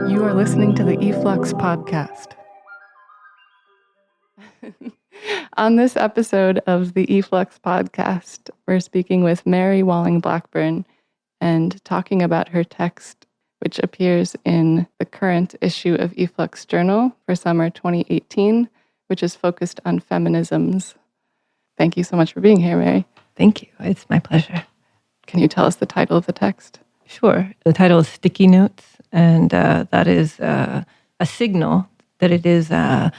You are listening to the e-flux podcast. On this episode of the e-flux podcast, we're speaking with Mary Walling Blackburn and talking about her text, which appears in the current issue of e-flux Journal for summer 2018, which is focused on feminisms. Thank you so much for being here, Mary. Thank you. It's my pleasure. Can you tell us the title of the text? Sure. The title is Sticky Notes, and that is a signal that it is a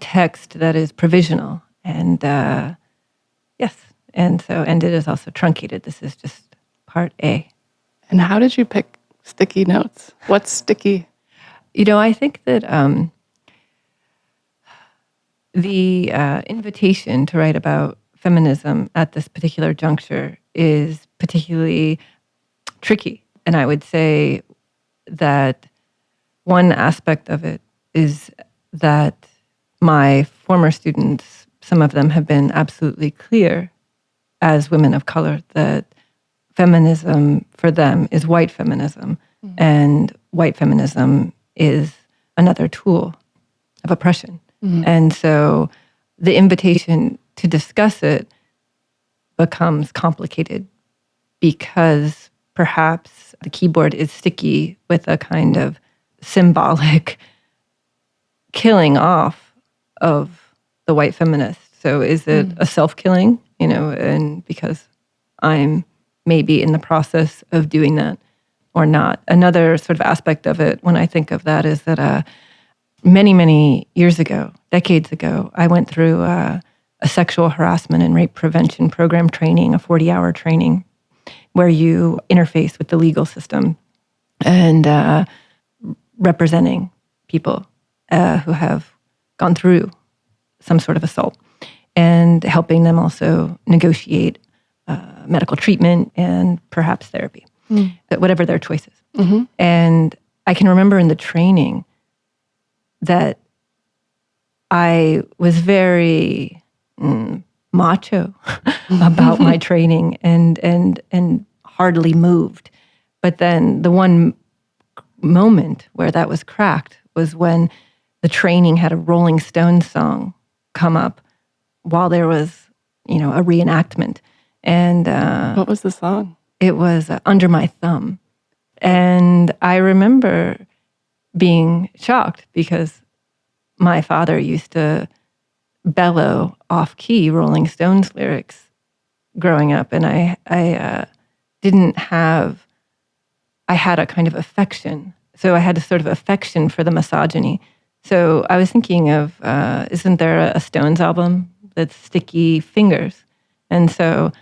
text that is provisional. And yes, and it is also truncated. This is just part A. And how did you pick sticky notes? What's sticky? I think that the invitation to write about feminism at this particular juncture is particularly tricky. And I would say that one aspect of it is that my former students, some of them have been absolutely clear as women of color that feminism for them is white feminism. Mm-hmm. And white feminism is another tool of oppression. Mm-hmm. And so the invitation to discuss it becomes complicated because perhaps the keyboard is sticky with a kind of symbolic killing off of the white feminist. So is it a self-killing, and because I'm maybe in the process of doing that or not? Another sort of aspect of it when I think of that is that many, many years ago, decades ago, I went through a sexual harassment and rape prevention program training, a 40-hour training, where you interface with the legal system and representing people who have gone through some sort of assault and helping them also negotiate medical treatment and perhaps therapy, whatever their choices. Mm-hmm. And I can remember in the training that I was very macho about my training and hardly moved. But then the one moment where that was cracked was when the training had a Rolling Stones song come up while there was, a reenactment. And what was the song? It was Under My Thumb. And I remember being shocked because my father used to bellow off-key Rolling Stones lyrics growing up, and I had a kind of affection. So I had a sort of affection for the misogyny. So I was thinking of, isn't there a Stones album that's Sticky Fingers? And so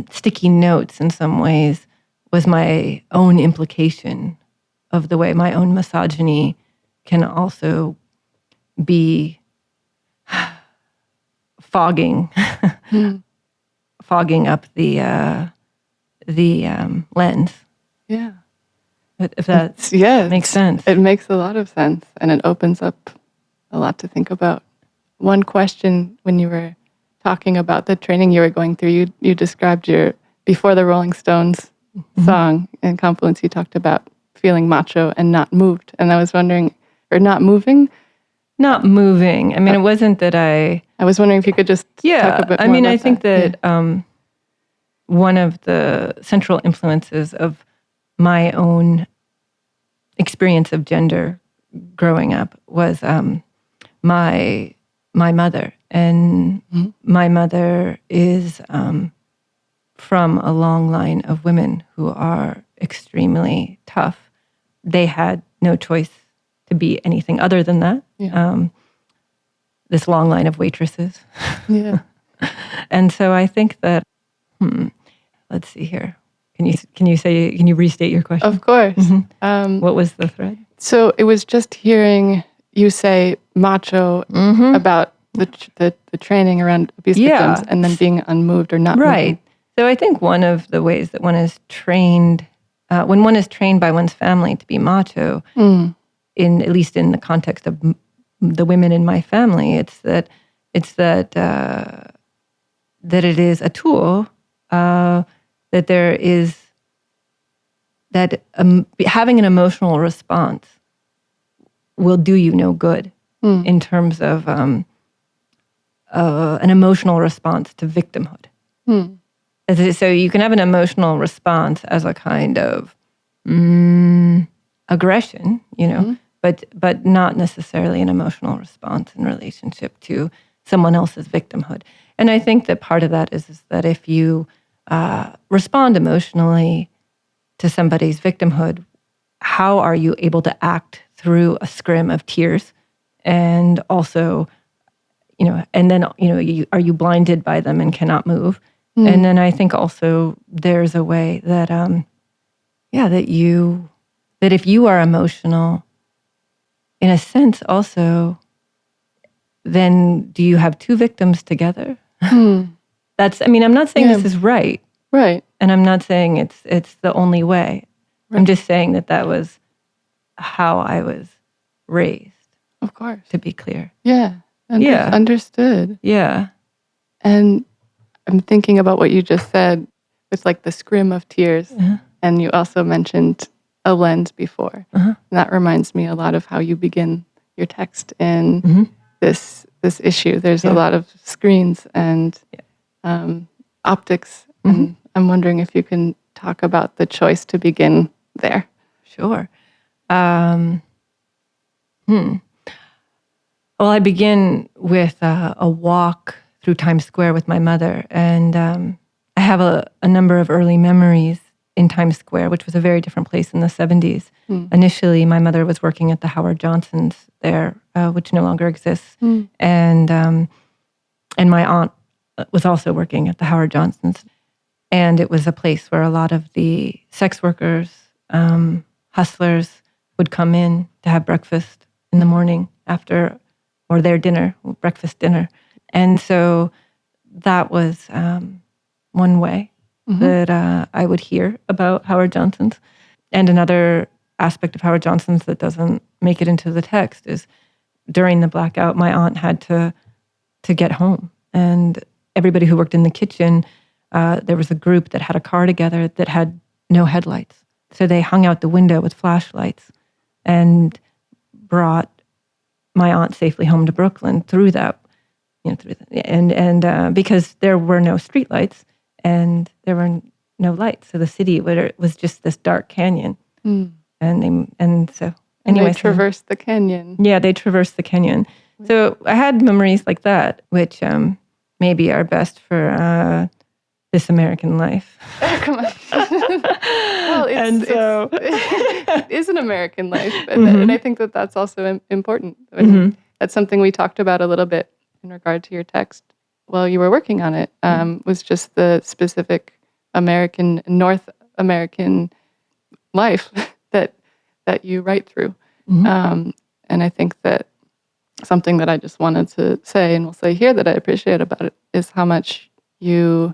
Sticky Notes in some ways was my own implication of the way my own misogyny can also be fogging up the lens. Yeah. If that makes sense. It makes a lot of sense, and it opens up a lot to think about. One question, when you were talking about the training you were going through, you described before the Rolling Stones song in Confluence, you talked about feeling macho and not moved. And I was wondering, or not moving? Not moving. I mean, it wasn't that I was wondering if you could just talk a bit more about I think that one of the central influences of my own experience of gender growing up was my mother. And my mother is from a long line of women who are extremely tough. They had no choice to be anything other than that. Yeah. This long line of waitresses. Yeah. And so I think that, let's see here. Can you restate your question? Of course. Mm-hmm. What was the thread? So it was just hearing you say macho about the training around abuse victims and then being unmoved or not right. moving. So I think one of the ways that one is trained, when one is trained by one's family to be macho, at least in the context of the women in my family, it's that it is a tool, that there is that having an emotional response will do you no good in terms of an emotional response to victimhood. So you can have an emotional response as a kind of aggression, but not necessarily an emotional response in relationship to someone else's victimhood. And I think that part of that is that if you respond emotionally to somebody's victimhood, how are you able to act through a scrim of tears? And also, and then, are you blinded by them and cannot move? And then I think also there's a way that, that if you are emotional, in a sense also, then do you have two victims together? I'm not saying this is right. Right. And I'm not saying it's the only way. Right. I'm just saying that was how I was raised. Of course. To be clear. Yeah. Understood. Yeah. And I'm thinking about what you just said with like the scrim of tears. And you also mentioned a lens before. And that reminds me a lot of how you begin your text in this issue. There's a lot of screens and optics. And I'm wondering if you can talk about the choice to begin there. Sure. Well, I begin with a walk through Times Square with my mother. And I have a number of early memories in Times Square, which was a very different place in the 70s. Initially, my mother was working at the Howard Johnson's there, which no longer exists. And my aunt was also working at the Howard Johnson's. And it was a place where a lot of the sex workers, hustlers would come in to have breakfast in the morning after, or their dinner, breakfast dinner. And so that was one way that I would hear about Howard Johnson's. And another aspect of Howard Johnson's that doesn't make it into the text is during the blackout, my aunt had to get home. And everybody who worked in the kitchen, there was a group that had a car together that had no headlights. So they hung out the window with flashlights and brought my aunt safely home to Brooklyn through that, and because there were no streetlights and there were no lights, so the city was just this dark canyon. And so anyway, they traversed the canyon. Yeah, they traversed the canyon. So I had memories like that, which maybe are best for this American life. Come on. Well, it is an American life. And I think that's also important. That's something we talked about a little bit in regard to your text while you were working on it, was just the specific North American life that you write through. And I think that something that I just wanted to say, and will say here, that I appreciate about it is how much you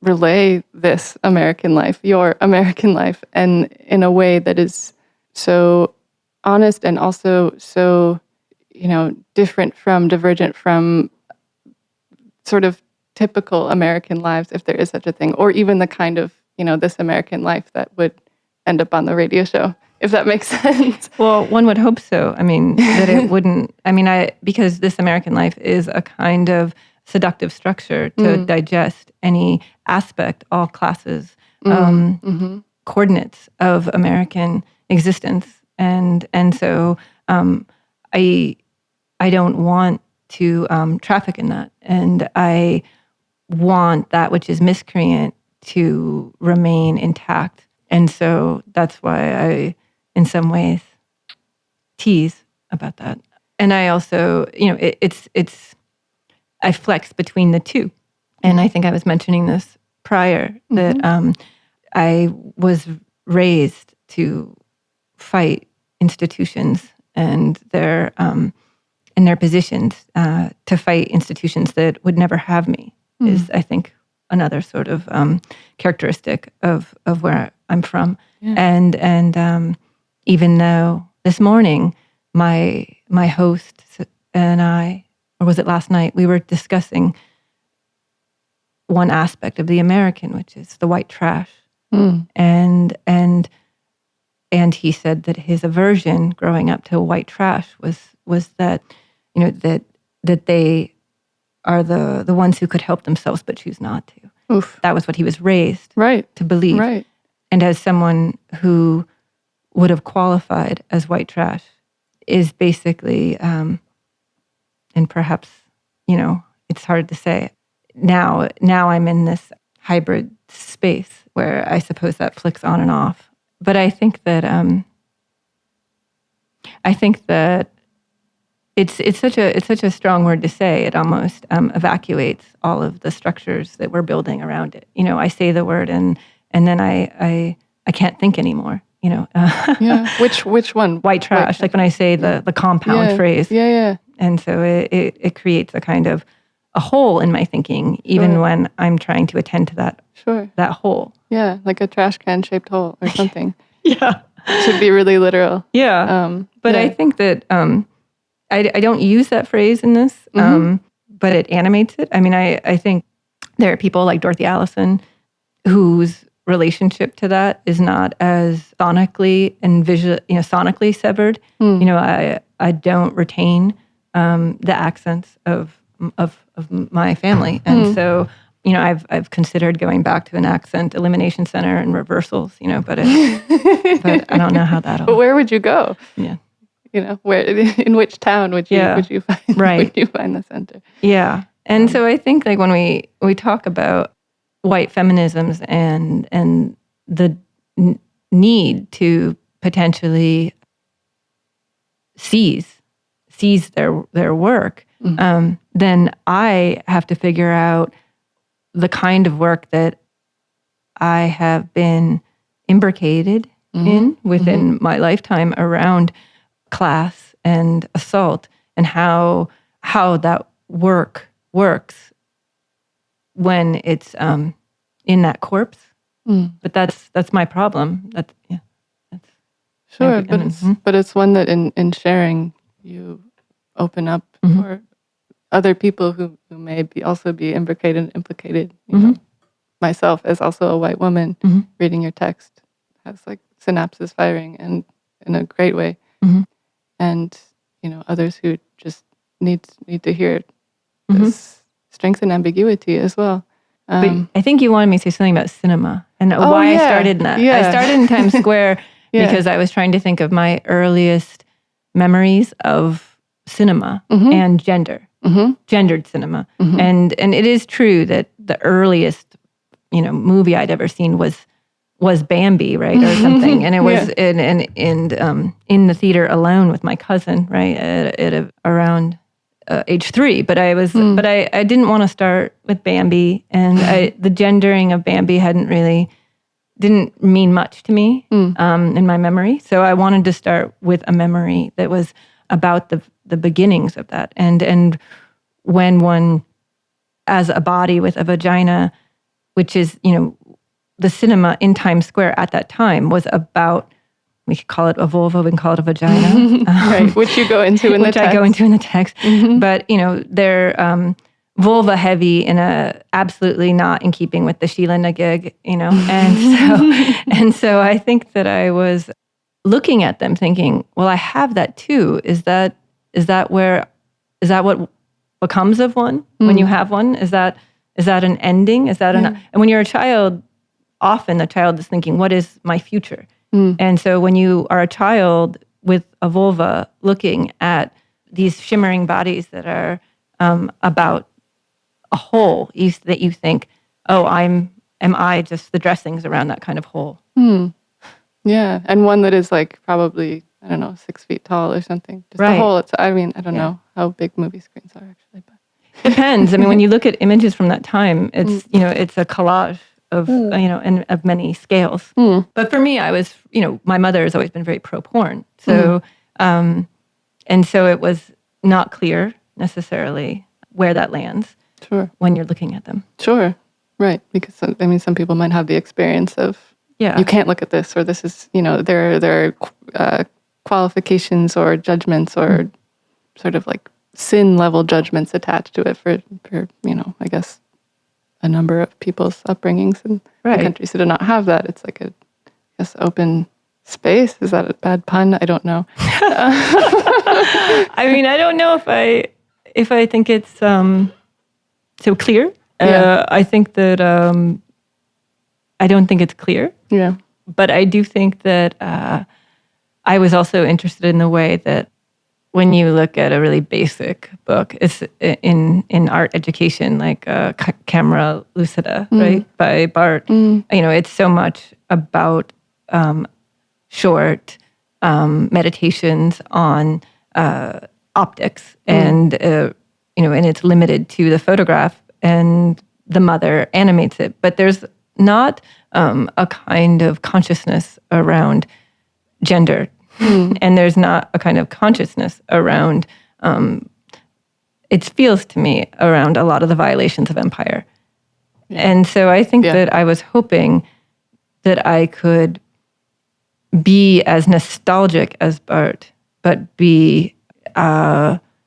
relay this American life, your American life, and in a way that is so honest and also so, divergent from sort of typical American lives, if there is such a thing, or even the kind of, this American life that would end up on the radio show, if that makes sense. Well, one would hope so. That it wouldn't. Because this American life is a kind of seductive structure to digest any aspect, all classes, coordinates of American existence. And so I don't want to traffic in that. And I want that which is miscreant to remain intact. And so that's why I, in some ways, tease about that. And I also, I flex between the two. And I think I was mentioning this prior, that I was raised to fight institutions and their positions, to fight institutions that would never have me, is, I think, another sort of characteristic of where I'm from. Yeah. And even though this morning my host and I, or was it last night, we were discussing one aspect of the American, which is the white trash. And And he said that his aversion growing up to white trash was that, that they are the ones who could help themselves but choose not to. Oof. That was what he was raised to believe. Right. And as someone who would have qualified as white trash is basically, and perhaps, it's hard to say. Now I'm in this hybrid space where I suppose that flicks on and off. But I think that it's such a strong word to say. It almost evacuates all of the structures that we're building around it. I say the word and then I can't think anymore. Yeah. Which one? White trash. Like when I say the compound phrase. Yeah. And so it creates a kind of a hole in my thinking, even when I'm trying to attend to that. Sure. That hole. Yeah, like a trash can shaped hole or something. Yeah. It should be really literal. Yeah. But I think that I don't use that phrase in this, but it animates it. I mean, I think there are people like Dorothy Allison whose relationship to that is not as sonically and sonically severed. I don't retain the accents of my family, and so I've considered going back to an accent elimination center and reversals. But I don't know how that'll. But where would you go? Yeah. Where in which town would you find would you find the center? Yeah. And so I think like when we talk about white feminisms and the need to potentially seize their work, then I have to figure out the kind of work that I have been imbricated in within my lifetime around class and assault, and how that work works when it's in that corpse. But that's my problem. That's sure. But it's one that in sharing you open up for other people who may also be imbricated and implicated. Myself as also a white woman reading your text has like synapses firing and in a great way. And others who just need to hear this strength and ambiguity as well. But I think you wanted me to say something about cinema and why I started in that. Yeah. I started in Times Square because I was trying to think of my earliest memories of cinema and gendered cinema. And it is true that the earliest movie I'd ever seen was Bambi, right, or something, and it was in the theater alone with my cousin, right, at around age 3. But I didn't want to start with Bambi, and the gendering of Bambi didn't mean much to me in my memory. So I wanted to start with a memory that was about the beginnings of that, and when one, as a body with a vagina, which is the cinema in Times Square at that time was about, we could call it a vulva, we can call it a vagina. Right, which you go into in the text. Which I go into in the text. But, they're vulva heavy in a absolutely not in keeping with the Sheila Nagig, And so I think that I was looking at them thinking, well, I have that too. Is that what becomes of one when you have one? Is that an ending? Is that and when you're a child, often the child is thinking, what is my future? And so when you are a child with a vulva looking at these shimmering bodies that are about a hole, that you think, oh, am I just the dressings around that kind of hole? Yeah, and one that is like probably, I don't know, 6 feet tall or something. Just the hole. I don't know how big movie screens are actually, but depends. I mean, when you look at images from that time, it's it's a collage of and of many scales. But for me, I was my mother has always been very pro porn, so and so it was not clear necessarily where that lands. Sure. When you're looking at them. Sure. Right, because some people might have the experience of you can't look at this, or this is there are qualifications or judgments or sort of like sin level judgments attached to it for I guess a number of people's upbringings in countries that do not have that. It's like a open space. Is that a bad pun? I don't know. I mean, I don't know if I think it's so clear. I think that I don't think it's clear. Yeah. But I do think that I was also interested in the way that when you look at a really basic book, it's in art education, like Camera Lucida, right, by Bart. You know, it's so much about short meditations on optics, and you know, and it's limited to the photograph, and the mother animates it. But there's not a kind of consciousness around gender. And there's not a kind of consciousness around, it feels to me, around a lot of the violations of empire. Yeah. And so I think that I was hoping that I could be as nostalgic as Bart, but be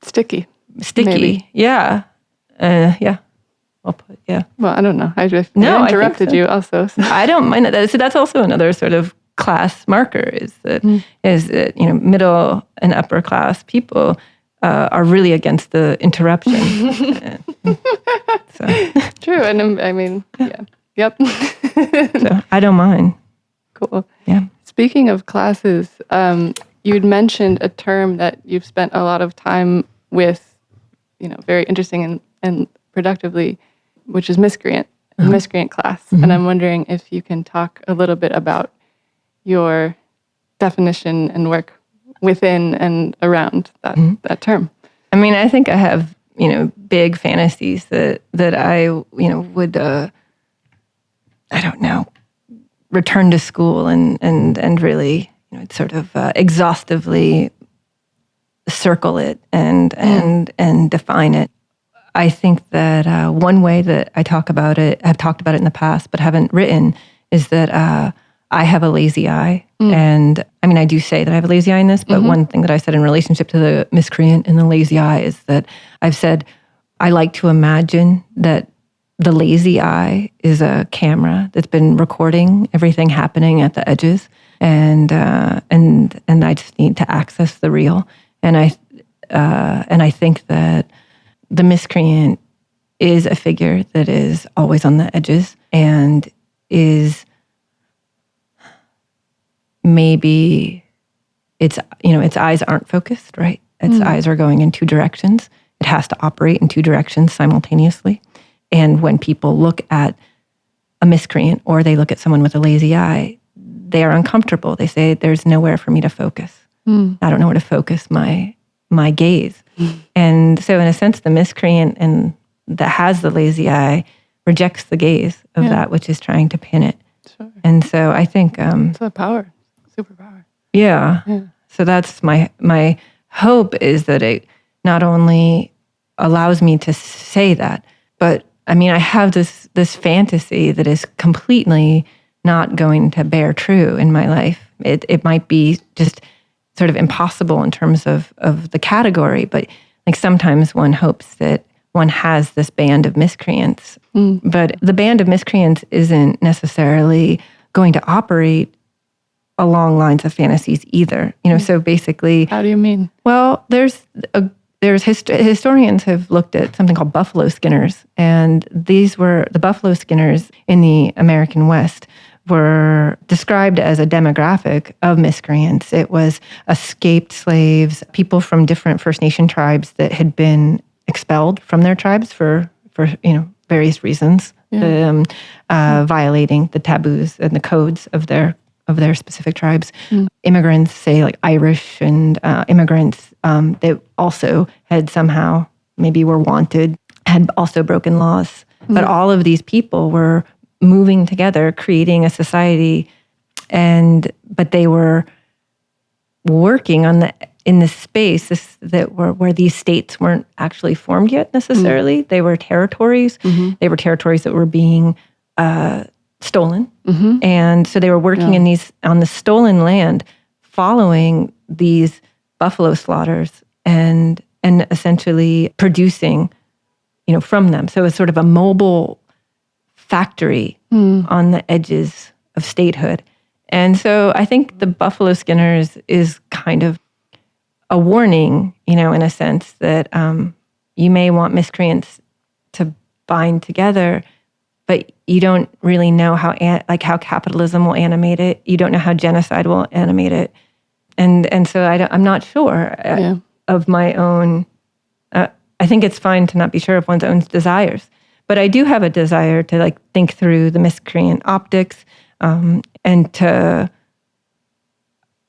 sticky. Maybe. Yeah. Yeah. I'll put, yeah. Well, I don't know. I interrupted you also. So. I don't mind that. So that's also another sort of class marker, is that you know, middle and upper class people are really against the interruption. So. True, and I mean, yep. So I don't mind. Cool. Yeah. Speaking of classes, you'd mentioned a term that you've spent a lot of time with, you know, very interesting and productively, which is miscreant class. And I'm wondering if you can talk a little bit about your definition and work within and around that term. I mean, I think I have, you know, big fantasies that I, you know, would, I don't know, return to school and really, you know, sort of exhaustively circle it and define it. I think that one way that I've talked about it in the past, but haven't written, is that I have a lazy eye. And I mean, I do say that I have a lazy eye in this, but one thing that I said in relationship to the miscreant and the lazy eye is that I've said, I like to imagine that the lazy eye is a camera that's been recording everything happening at the edges. And I just need to access the real. And I think that the miscreant is a figure that is always on the edges and is maybe its eyes aren't focused, right? Its eyes are going in two directions. It has to operate in two directions simultaneously. And when people look at a miscreant or they look at someone with a lazy eye, they are uncomfortable. They say, there's nowhere for me to focus. I don't know where to focus my gaze. And so in a sense, the miscreant and that has the lazy eye rejects the gaze of that which is trying to pin it. Sure. And so I think it's a power, superpower. Yeah. So that's my hope, is that it not only allows me to say that, but I mean, I have this fantasy that is completely not going to bear true in my life. It might be just sort of impossible in terms of the category, but like sometimes one hopes that one has this band of miscreants, but the band of miscreants isn't necessarily going to operate along lines of fantasies either. You know, so basically, how do you mean? Well, historians have looked at something called buffalo skinners, and these were the buffalo skinners in the American West were described as a demographic of miscreants. It was escaped slaves, people from different First Nation tribes that had been expelled from their tribes for you know, various reasons, violating the taboos and the codes of their specific tribes. Immigrants, say like Irish and immigrants that also had somehow maybe were wanted, had also broken laws. But all of these people were moving together, creating a society, but they were working in this space where these states weren't actually formed yet necessarily. They were territories. They were territories that were being stolen. And so they were working on the stolen land, following these buffalo slaughters and essentially producing, you know, from them. So it's sort of a mobile factory on the edges of statehood. And so I think the buffalo skinners is kind of a warning, in a sense that you may want miscreants to bind together, but you don't really know how capitalism will animate it. You don't know how genocide will animate it, and so I'm not sure of my own. I think it's fine to not be sure of one's own desires, but I do have a desire to think through the miscreant optics, and to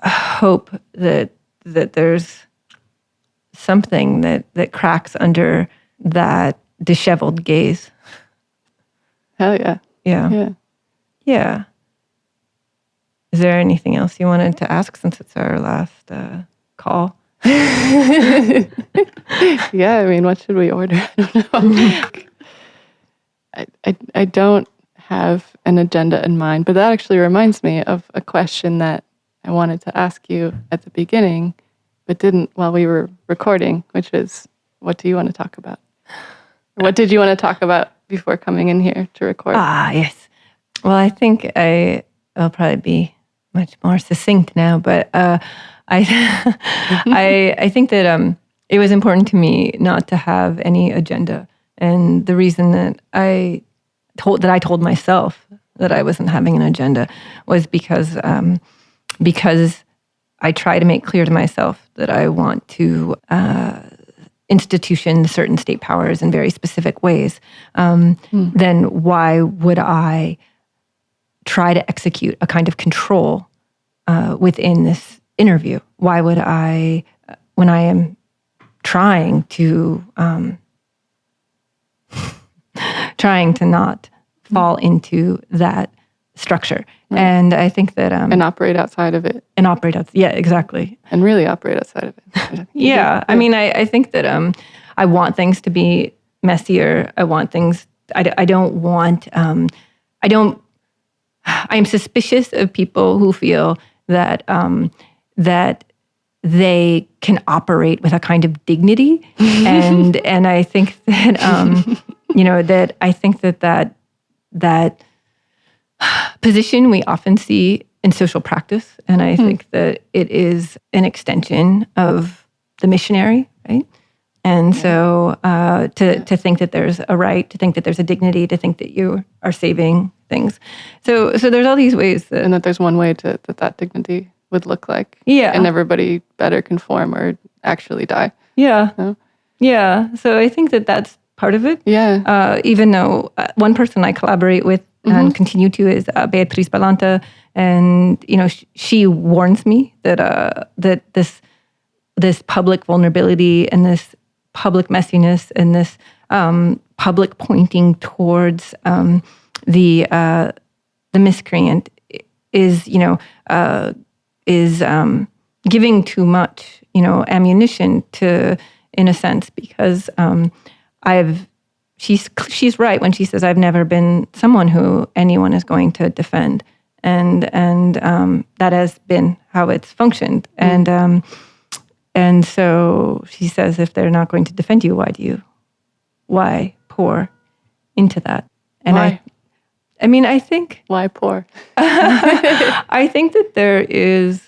hope that there's something that cracks under that disheveled gaze. Hell yeah. Yeah. Is there anything else you wanted to ask since it's our last call? Yeah, I mean, what should we order? I don't know. I don't have an agenda in mind, but that actually reminds me of a question that I wanted to ask you at the beginning, but didn't while we were recording, which is, what do you want to talk about? What did you want to talk about before coming in here to record? Yes. Well, I think I'll probably be much more succinct now, but I think that it was important to me not to have any agenda, and the reason that I told myself that I wasn't having an agenda was because I try to make clear to myself that I want to institution certain state powers in very specific ways. Then why would I try to execute a kind of control within this interview? Why would I, when I am trying to not fall into that structure? Right. And I think that and operate outside of it. Yeah, exactly. And really operate outside of it. Yeah. I mean, I think that I want things to be messier. I want things. I don't want. I am suspicious of people who feel that that they can operate with a kind of dignity, and I think that that I think that position we often see in social practice, and I think that it is an extension of the missionary, right? And so to think that there's a right, to think that there's a dignity, to think that you are saving things. So there's all these ways that... And that there's one way that dignity would look like. Yeah. And everybody better conform or actually die. Yeah. No? Yeah. So I think that that's part of it. Yeah. Even though one person I collaborate with and continue to is Beatriz Balanta. And, she warns me that this public vulnerability and this public messiness and this public pointing towards the miscreant is giving too much ammunition to, in a sense, because she's right when she says I've never been someone who anyone is going to defend, and that has been how it's functioned. And so she says, if they're not going to defend you, why pour into that? And why? I think... Why pour? I think that there is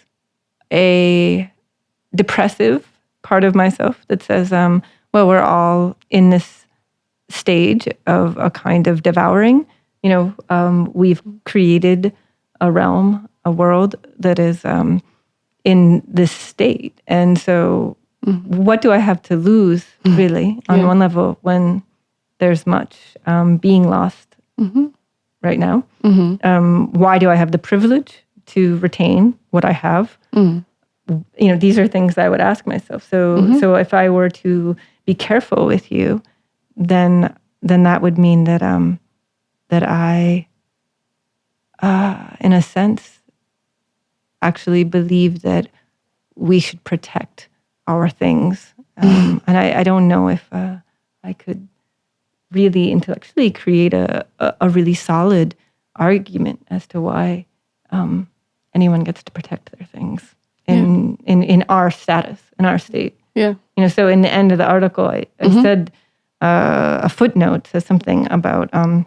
a depressive part of myself that says, well, we're all in this stage of a kind of devouring. We've created a realm, a world that is... in this state. And so what do I have to lose, really, on one level, when there's much being lost right now? Why do I have the privilege to retain what I have? These are things that I would ask myself. So if I were to be careful with you, then that would mean that I, in a sense, actually believe that we should protect our things. And I don't know if I could really intellectually create a really solid argument as to why anyone gets to protect their things in our status, in our state. Yeah. So in the end of the article, I said a footnote says something about the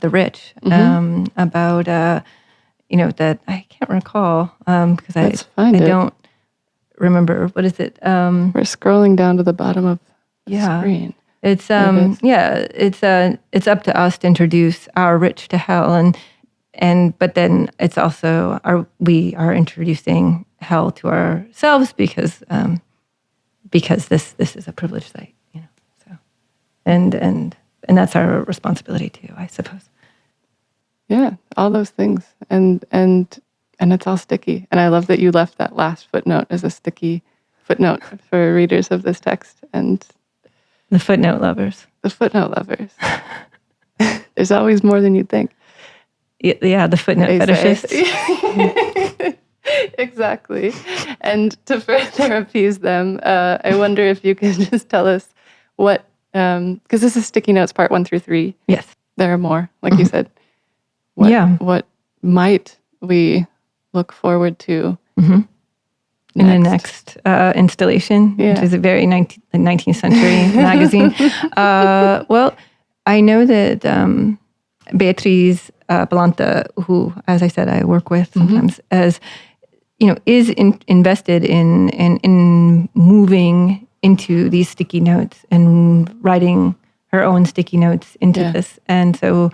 rich, about that I can't recall because Let's I find it. don't remember. What is it? We're scrolling down to the bottom of the screen. It's it's up to us to introduce our rich to hell, but then it's also we are introducing hell to ourselves because this is a privileged site, So, and that's our responsibility too, I suppose. Yeah, all those things, and it's all sticky. And I love that you left that last footnote as a sticky footnote for readers of this text and the footnote lovers. The footnote lovers. There's always more than you'd think. Yeah, the footnote fetishists. Exactly. And to further appease them, I wonder if you could just tell us what, because this is Sticky Notes Part 1 through 3. Yes. There are more, like you said. What might we look forward to in the next installation, which is a very 19th century magazine? Well, I know that Beatriz Balanta, who, as I said, I work with sometimes, is invested in moving into these sticky notes and writing her own sticky notes into this. And so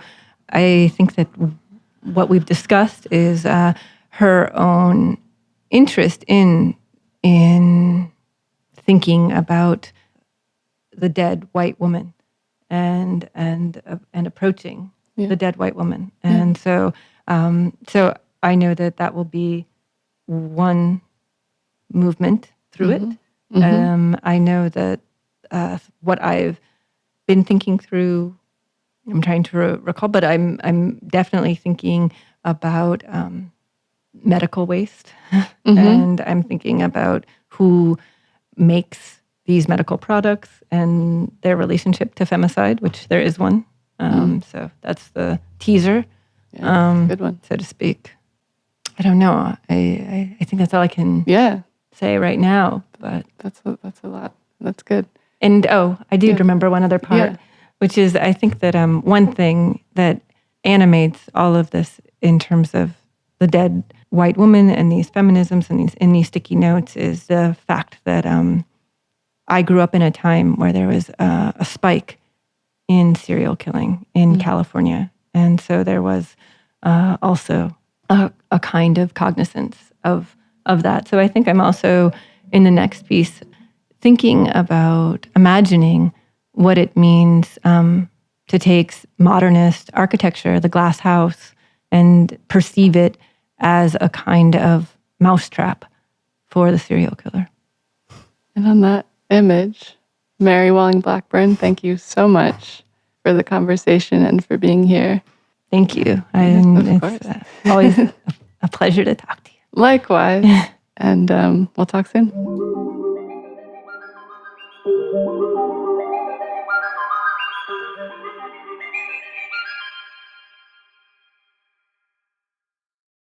I think that what we've discussed is her own interest in thinking about the dead white woman and approaching the dead white woman. And so I know that will be one movement through it. I know that what I've been thinking through, I'm trying to recall, but I'm definitely thinking about medical waste, and I'm thinking about who makes these medical products and their relationship to femicide, which there is one. So that's the teaser, good one, so to speak. I don't know. I think that's all I can say right now. But that's a lot. That's good. And I do remember one other part, which is I think that one thing that animates all of this in terms of the dead white woman and these feminisms and these sticky notes is the fact that I grew up in a time where there was a spike in serial killing in California, and so there was also a kind of cognizance of that. So I think I'm also in the next piece thinking about imagining what it means to take modernist architecture, the glass house, and perceive it as a kind of mousetrap for the serial killer. And on that image, Mary Walling Blackburn, thank you so much for the conversation and for being here. Thank you. Of course. It's always a pleasure to talk to you. Likewise. And we'll talk soon.